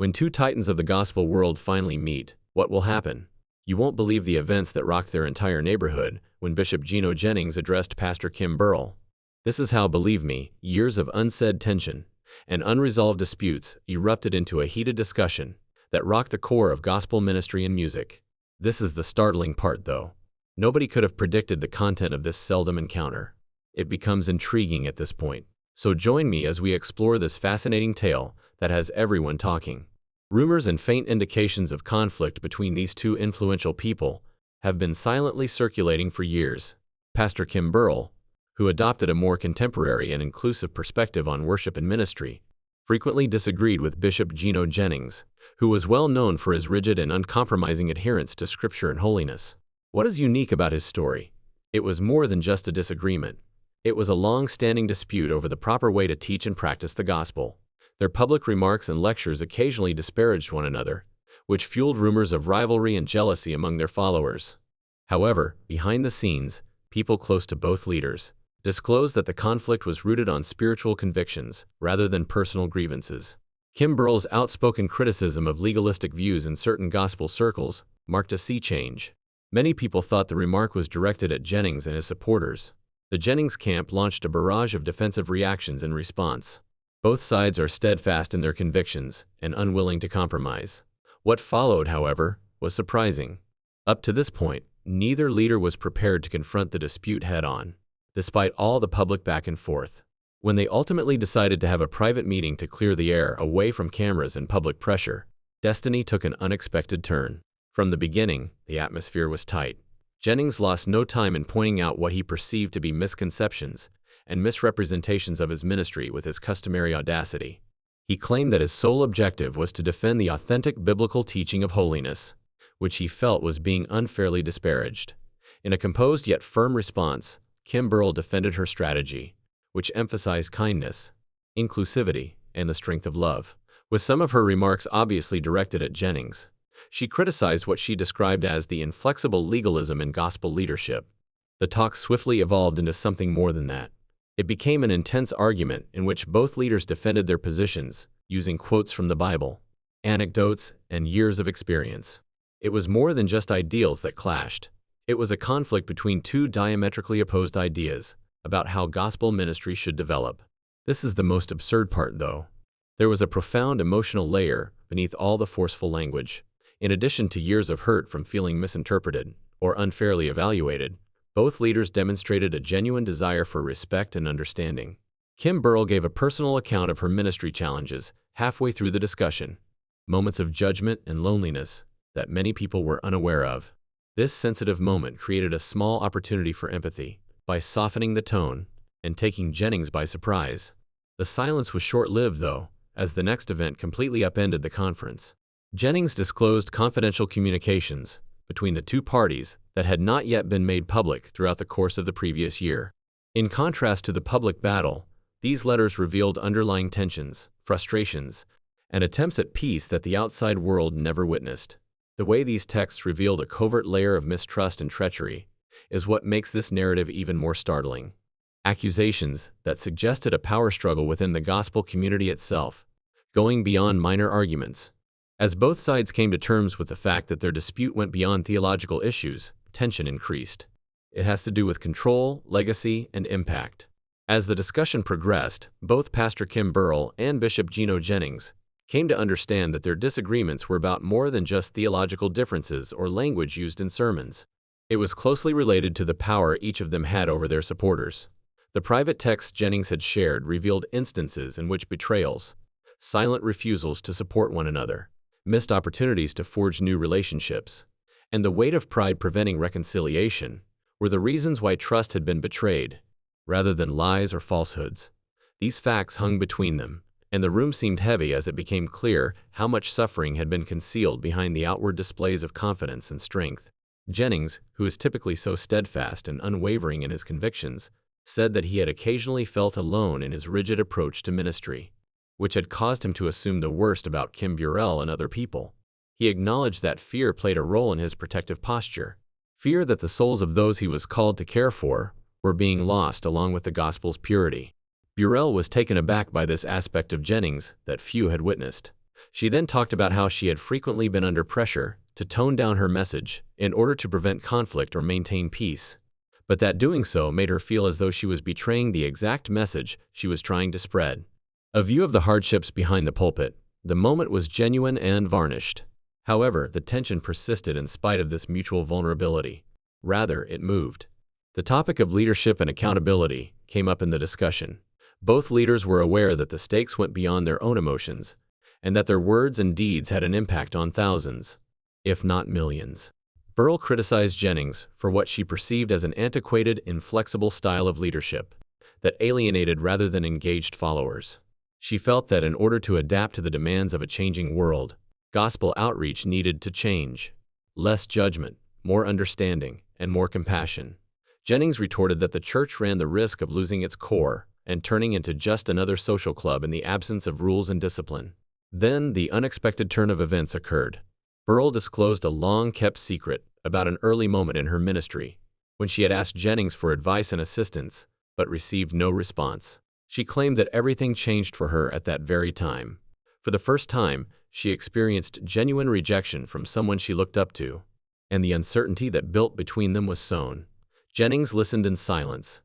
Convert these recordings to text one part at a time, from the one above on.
When two titans of the gospel world finally meet, what will happen? You won't believe the events that rocked their entire neighborhood when Bishop Gino Jennings addressed Pastor Kim Burrell. This is how, believe me, years of unsaid tension and unresolved disputes erupted into a heated discussion that rocked the core of gospel ministry and music. This is the startling part, though. Nobody could have predicted the content of this seldom encounter. It becomes intriguing at this point. So join me as we explore this fascinating tale that has everyone talking. Rumors and faint indications of conflict between these two influential people have been silently circulating for years. Pastor Kim Burrell, who adopted a more contemporary and inclusive perspective on worship and ministry, frequently disagreed with Bishop Gino Jennings, who was well known for his rigid and uncompromising adherence to Scripture and holiness. What is unique about his story? It was more than just a disagreement. It was a long-standing dispute over the proper way to teach and practice the gospel. Their public remarks and lectures occasionally disparaged one another, which fueled rumors of rivalry and jealousy among their followers. However, behind the scenes, people close to both leaders disclosed that the conflict was rooted on spiritual convictions rather than personal grievances. Kim Burrell's outspoken criticism of legalistic views in certain gospel circles marked a sea change. Many people thought the remark was directed at Jennings and his supporters. The Jennings camp launched a barrage of defensive reactions in response. Both sides are steadfast in their convictions and unwilling to compromise. What followed, however, was surprising. Up to this point, neither leader was prepared to confront the dispute head-on, despite all the public back and forth. When they ultimately decided to have a private meeting to clear the air away from cameras and public pressure, destiny took an unexpected turn. From the beginning, the atmosphere was tight. Jennings lost no time in pointing out what he perceived to be misconceptions and misrepresentations of his ministry with his customary audacity. He claimed that his sole objective was to defend the authentic biblical teaching of holiness, which he felt was being unfairly disparaged. In a composed yet firm response, Kim Burrell defended her strategy, which emphasized kindness, inclusivity, and the strength of love. With some of her remarks obviously directed at Jennings, she criticized what she described as the inflexible legalism in gospel leadership. The talk swiftly evolved into something more than that. It became an intense argument in which both leaders defended their positions, using quotes from the Bible, anecdotes, and years of experience. It was more than just ideals that clashed. It was a conflict between two diametrically opposed ideas about how gospel ministry should develop. This is the most absurd part, though. There was a profound emotional layer beneath all the forceful language. In addition to years of hurt from feeling misinterpreted or unfairly evaluated, both leaders demonstrated a genuine desire for respect and understanding. Kim Burrell gave a personal account of her ministry challenges halfway through the discussion, moments of judgment and loneliness that many people were unaware of. This sensitive moment created a small opportunity for empathy by softening the tone and taking Jennings by surprise. The silence was short-lived, though, as the next event completely upended the conference. Jennings disclosed confidential communications between the two parties that had not yet been made public throughout the course of the previous year. In contrast to the public battle, these letters revealed underlying tensions, frustrations, and attempts at peace that the outside world never witnessed. The way these texts revealed a covert layer of mistrust and treachery is what makes this narrative even more startling. Accusations that suggested a power struggle within the gospel community itself, going beyond minor arguments. As both sides came to terms with the fact that their dispute went beyond theological issues, tension increased. It has to do with control, legacy, and impact. As the discussion progressed, both Pastor Kim Burrell and Bishop Gino Jennings came to understand that their disagreements were about more than just theological differences or language used in sermons. It was closely related to the power each of them had over their supporters. The private texts Jennings had shared revealed instances in which betrayals, silent refusals to support one another, missed opportunities to forge new relationships, and the weight of pride preventing reconciliation were the reasons why trust had been betrayed, rather than lies or falsehoods. These facts hung between them, and the room seemed heavy as it became clear how much suffering had been concealed behind the outward displays of confidence and strength. Jennings, who is typically so steadfast and unwavering in his convictions, said that he had occasionally felt alone in his rigid approach to ministry, which had caused him to assume the worst about Kim Burrell and other people. He acknowledged that fear played a role in his protective posture, fear that the souls of those he was called to care for were being lost along with the gospel's purity. Burrell was taken aback by this aspect of Jennings that few had witnessed. She then talked about how she had frequently been under pressure to tone down her message in order to prevent conflict or maintain peace, but that doing so made her feel as though she was betraying the exact message she was trying to spread. A view of the hardships behind the pulpit. The moment was genuine and varnished. However, the tension persisted in spite of this mutual vulnerability. Rather, it moved. The topic of leadership and accountability came up in the discussion. Both leaders were aware that the stakes went beyond their own emotions, and that their words and deeds had an impact on thousands, if not millions. Burrell criticized Jennings for what she perceived as an antiquated, inflexible style of leadership that alienated rather than engaged followers. She felt that in order to adapt to the demands of a changing world, gospel outreach needed to change. Less judgment, more understanding, and more compassion. Jennings retorted that the church ran the risk of losing its core and turning into just another social club in the absence of rules and discipline. Then the unexpected turn of events occurred. Burrell disclosed a long-kept secret about an early moment in her ministry, when she had asked Jennings for advice and assistance, but received no response. She claimed that everything changed for her at that very time. For the first time, she experienced genuine rejection from someone she looked up to, and the uncertainty that built between them was sown. Jennings listened in silence,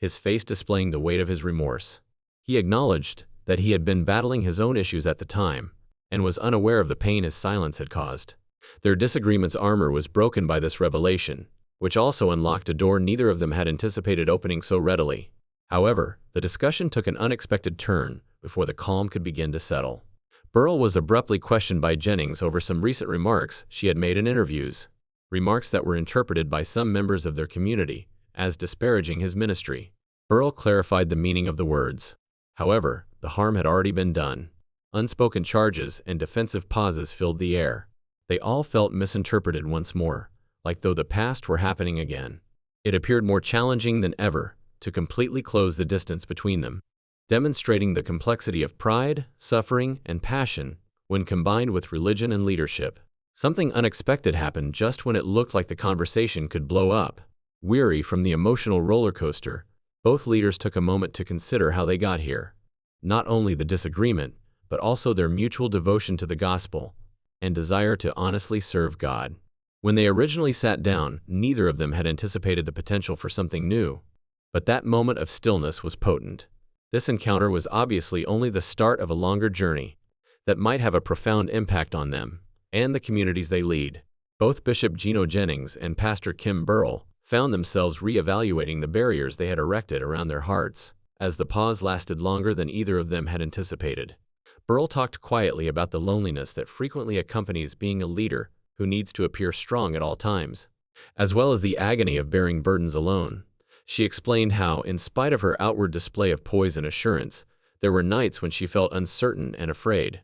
his face displaying the weight of his remorse. He acknowledged that he had been battling his own issues at the time, and was unaware of the pain his silence had caused. Their disagreement's armor was broken by this revelation, which also unlocked a door neither of them had anticipated opening so readily. However, the discussion took an unexpected turn before the calm could begin to settle. Burrell was abruptly questioned by Jennings over some recent remarks she had made in interviews, remarks that were interpreted by some members of their community as disparaging his ministry. Burrell clarified the meaning of the words. However, the harm had already been done. Unspoken charges and defensive pauses filled the air. They all felt misinterpreted once more, like though the past were happening again. It appeared more challenging than ever to completely close the distance between them, demonstrating the complexity of pride, suffering, and passion when combined with religion and leadership. Something unexpected happened just when it looked like the conversation could blow up. Weary from the emotional roller coaster, both leaders took a moment to consider how they got here. Not only the disagreement, but also their mutual devotion to the gospel and desire to honestly serve God. When they originally sat down, neither of them had anticipated the potential for something new, but that moment of stillness was potent. This encounter was obviously only the start of a longer journey that might have a profound impact on them and the communities they lead. Both Bishop Gino Jennings and Pastor Kim Burrell found themselves reevaluating the barriers they had erected around their hearts, as the pause lasted longer than either of them had anticipated. Burrell talked quietly about the loneliness that frequently accompanies being a leader who needs to appear strong at all times, as well as the agony of bearing burdens alone. She explained how, in spite of her outward display of poise and assurance, there were nights when she felt uncertain and afraid.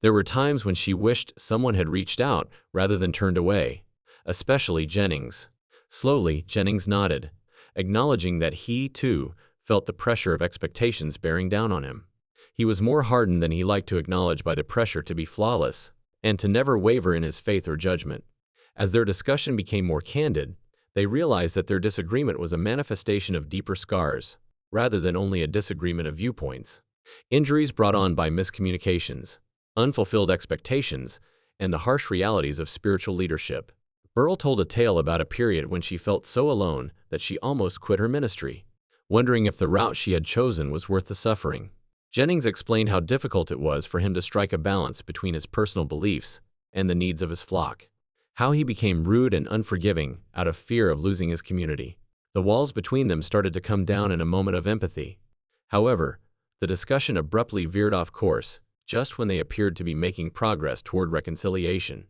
There were times when she wished someone had reached out rather than turned away, especially Jennings. Slowly, Jennings nodded, acknowledging that he, too, felt the pressure of expectations bearing down on him. He was more hardened than he liked to acknowledge by the pressure to be flawless and to never waver in his faith or judgment. As their discussion became more candid, they realized that their disagreement was a manifestation of deeper scars, rather than only a disagreement of viewpoints. Injuries brought on by miscommunications, unfulfilled expectations, and the harsh realities of spiritual leadership. Burrell told a tale about a period when she felt so alone that she almost quit her ministry, wondering if the route she had chosen was worth the suffering. Jennings explained how difficult it was for him to strike a balance between his personal beliefs and the needs of his flock, how he became rude and unforgiving out of fear of losing his community. The walls between them started to come down in a moment of empathy. However, the discussion abruptly veered off course, just when they appeared to be making progress toward reconciliation.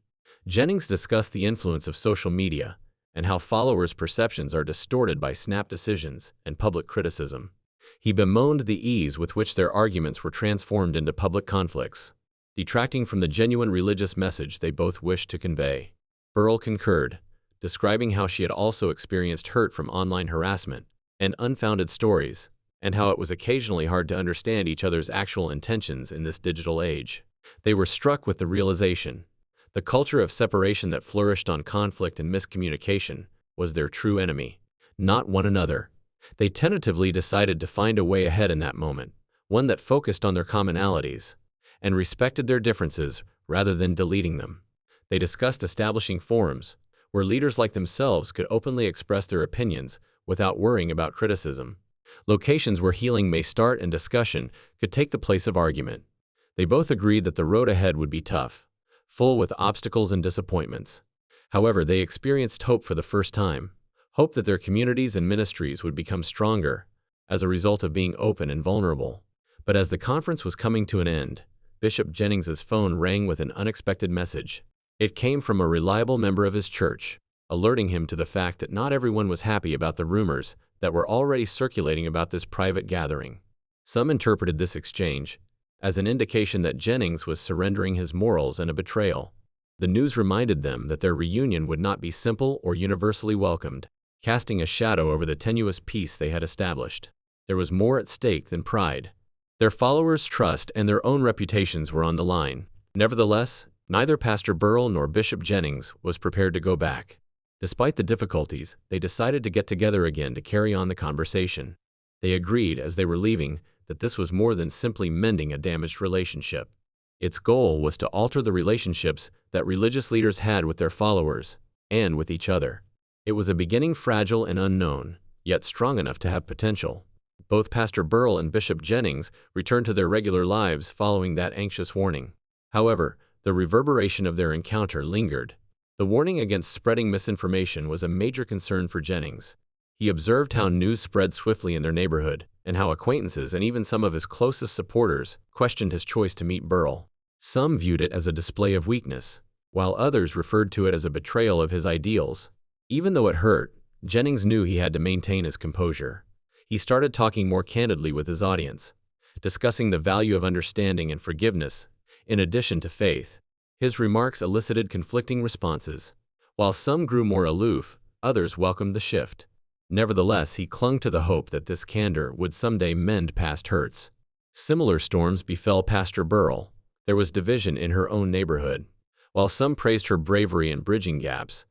Jennings discussed the influence of social media and how followers' perceptions are distorted by snap decisions and public criticism. He bemoaned the ease with which their arguments were transformed into public conflicts, detracting from the genuine religious message they both wished to convey. Burrell concurred, describing how she had also experienced hurt from online harassment and unfounded stories, and how it was occasionally hard to understand each other's actual intentions in this digital age. They were struck with the realization the culture of separation that flourished on conflict and miscommunication was their true enemy, not one another. They tentatively decided to find a way ahead in that moment, one that focused on their commonalities, and respected their differences rather than deleting them. They discussed establishing forums where leaders like themselves could openly express their opinions without worrying about criticism. Locations where healing may start and discussion could take the place of argument. They both agreed that the road ahead would be tough, full with obstacles and disappointments. However, they experienced hope for the first time, hope that their communities and ministries would become stronger as a result of being open and vulnerable. But as the conference was coming to an end, Bishop Jennings's phone rang with an unexpected message. It came from a reliable member of his church, alerting him to the fact that not everyone was happy about the rumors that were already circulating about this private gathering. Some interpreted this exchange as an indication that Jennings was surrendering his morals and a betrayal. The news reminded them that their reunion would not be simple or universally welcomed, casting a shadow over the tenuous peace they had established. There was more at stake than pride. Their followers' trust and their own reputations were on the line. Nevertheless, neither Pastor Burrell nor Bishop Jennings was prepared to go back. Despite the difficulties, they decided to get together again to carry on the conversation. They agreed as they were leaving that this was more than simply mending a damaged relationship. Its goal was to alter the relationships that religious leaders had with their followers and with each other. It was a beginning fragile and unknown, yet strong enough to have potential. Both Pastor Burrell and Bishop Jennings returned to their regular lives following that anxious warning. However, the reverberation of their encounter lingered. The warning against spreading misinformation was a major concern for Jennings. He observed how news spread swiftly in their neighborhood, and how acquaintances and even some of his closest supporters questioned his choice to meet Burrell. Some viewed it as a display of weakness, while others referred to it as a betrayal of his ideals. Even though it hurt, Jennings knew he had to maintain his composure. He started talking more candidly with his audience, discussing the value of understanding and forgiveness, in addition to faith. His remarks elicited conflicting responses. While some grew more aloof, others welcomed the shift. Nevertheless, he clung to the hope that this candor would someday mend past hurts. Similar storms befell Pastor Burrell. There was division in her own neighborhood. While some praised her bravery in bridging gaps,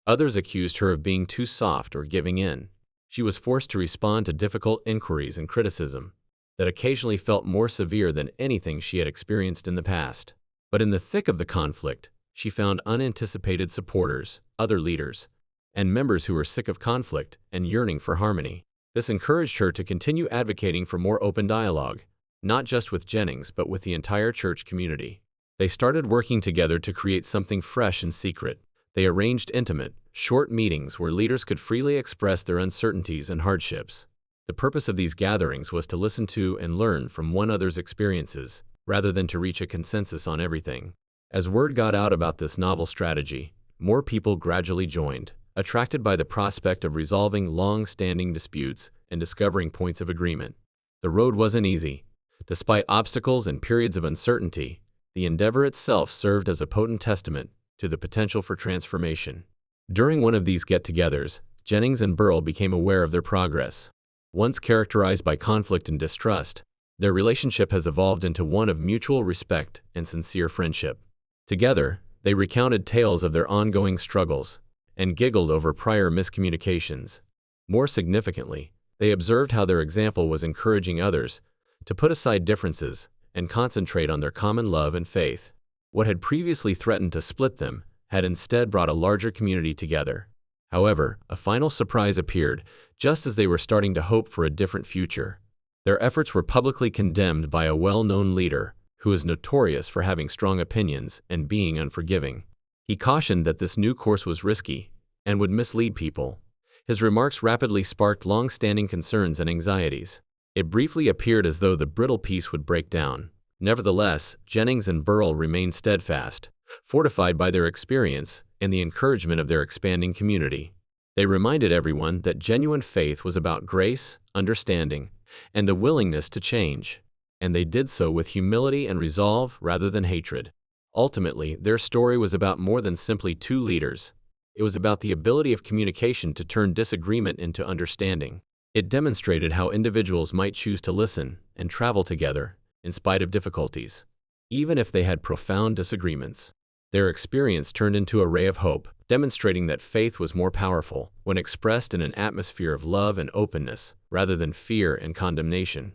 others accused her of being too soft or giving in. She was forced to respond to difficult inquiries and criticism that occasionally felt more severe than anything she had experienced in the past. But in the thick of the conflict, she found unanticipated supporters, other leaders, and members who were sick of conflict and yearning for harmony. This encouraged her to continue advocating for more open dialogue, not just with Jennings but with the entire church community. They started working together to create something fresh and secret. They arranged intimate, short meetings where leaders could freely express their uncertainties and hardships. The purpose of these gatherings was to listen to and learn from one another's experiences, rather than to reach a consensus on everything. As word got out about this novel strategy, more people gradually joined, attracted by the prospect of resolving long-standing disputes and discovering points of agreement. The road wasn't easy. Despite obstacles and periods of uncertainty, the endeavor itself served as a potent testament to the potential for transformation. During one of these get-togethers, Jennings and Burrell became aware of their progress. Once characterized by conflict and distrust, their relationship has evolved into one of mutual respect and sincere friendship. Together, they recounted tales of their ongoing struggles and giggled over prior miscommunications. More significantly, they observed how their example was encouraging others to put aside differences and concentrate on their common love and faith. What had previously threatened to split them had instead brought a larger community together. However, a final surprise appeared just as they were starting to hope for a different future. Their efforts were publicly condemned by a well-known leader who is notorious for having strong opinions and being unforgiving. He cautioned that this new course was risky and would mislead people. His remarks rapidly sparked long-standing concerns and anxieties. It briefly appeared as though the brittle peace would break down. Nevertheless, Jennings and Burrell remained steadfast, fortified by their experience and the encouragement of their expanding community. They reminded everyone that genuine faith was about grace, understanding, and the willingness to change, and they did so with humility and resolve rather than hatred. Ultimately, their story was about more than simply two leaders. It was about the ability of communication to turn disagreement into understanding. It demonstrated how individuals might choose to listen and travel together in spite of difficulties, even if they had profound disagreements. Their experience turned into a ray of hope, demonstrating that faith was more powerful when expressed in an atmosphere of love and openness rather than fear and condemnation.